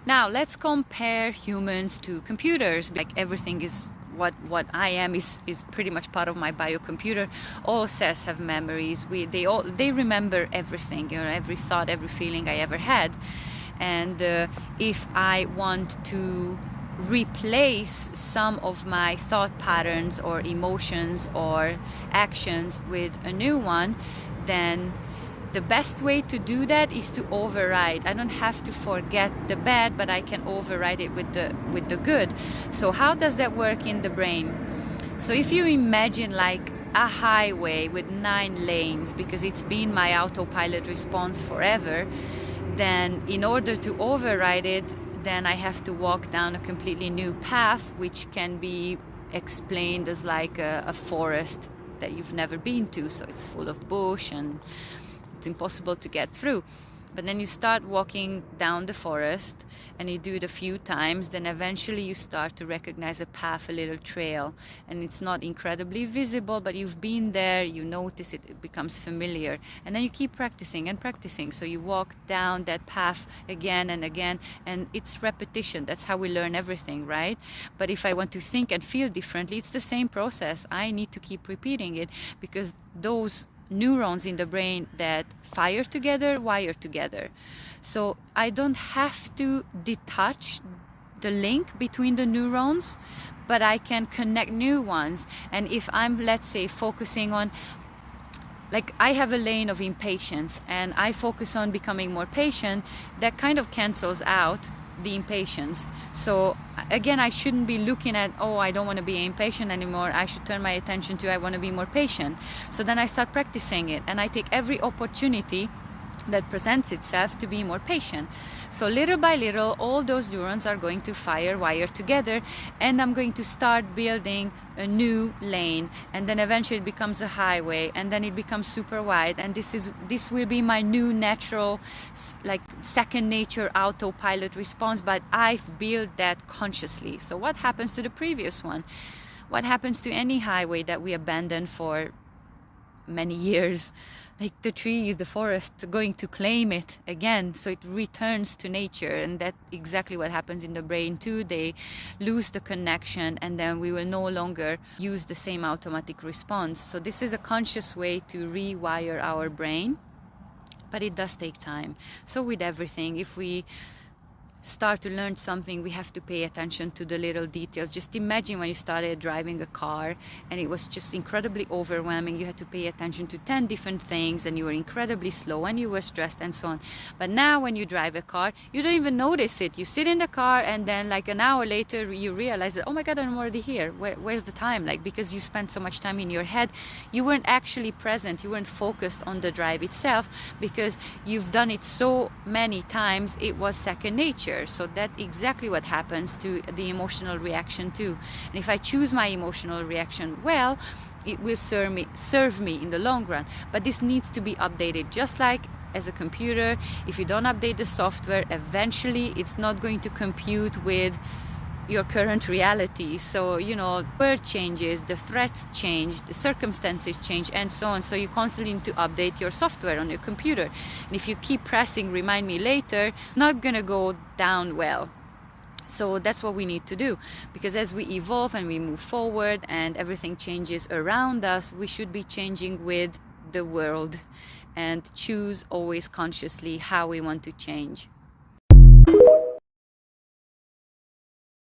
Now let's compare humans to computers. Like everything is what I am is pretty much part of my biocomputer. All cells have memories. They remember everything, every thought, every feeling I ever had. And if I want to replace some of my thought patterns or emotions or actions with a new one, then the best way to do that is to override. I don't have to forget the bad, but I can override it with the good. So how does that work in the brain? So if you imagine like a highway with 9 lanes, because it's been my autopilot response forever, then in order to override it, then I have to walk down a completely new path, which can be explained as like a forest that you've never been to. So it's full of bush and it's impossible to get through. But then you start walking down the forest and you do it a few times, then eventually you start to recognize a path, a little trail, and it's not incredibly visible, but you've been there, you notice it, it becomes familiar, and then you keep practicing and practicing. So you walk down that path again and again, and it's repetition. That's how we learn everything, right? But if I want to think and feel differently, it's the same process. I need to keep repeating it, because those neurons in the brain that fire together wire together. So I don't have to detach the link between the neurons, but I can connect new ones. And if I'm, let's say, focusing on, like, I have a lane of impatience and I focus on becoming more patient, that kind of cancels out the impatience. So again, I shouldn't be looking at, oh, I don't want to be impatient anymore. I should turn my attention to, I want to be more patient. So then I start practicing it, and I take every opportunity that presents itself to be more patient. So little by little, all those neurons are going to wire together, and I'm going to start building a new lane, and then eventually it becomes a highway, and then it becomes super wide, and this will be my new natural, like, second nature autopilot response, but I've built that consciously. So what happens to the previous one? What happens to any highway that we abandon for many years? Like the trees, the forest, going to claim it again, so it returns to nature. And that's exactly what happens in the brain too. They lose the connection, and then we will no longer use the same automatic response. So this is a conscious way to rewire our brain, but it does take time. So with everything, if we start to learn something, we have to pay attention to the little details. Just imagine when you started driving a car and it was just incredibly overwhelming. You had to pay attention to 10 different things, and you were incredibly slow and you were stressed and so on. But now when you drive a car, you don't even notice it. You sit in the car, and then like an hour later you realize that, oh my God, I'm already here. Where's the time? Like, because you spent so much time in your head, you weren't actually present. You weren't focused on the drive itself, because you've done it so many times, it was second nature. So that's exactly what happens to the emotional reaction too. And if I choose my emotional reaction well, it will serve me in the long run. But this needs to be updated. Just like as a computer, if you don't update the software, eventually it's not going to compute with your current reality. So, world changes, the threats change, the circumstances change, and so on. So you constantly need to update your software on your computer. And if you keep pressing remind me later, not gonna go down well. So that's what we need to do, because as we evolve and we move forward and everything changes around us, we should be changing with the world, and choose always consciously how we want to change.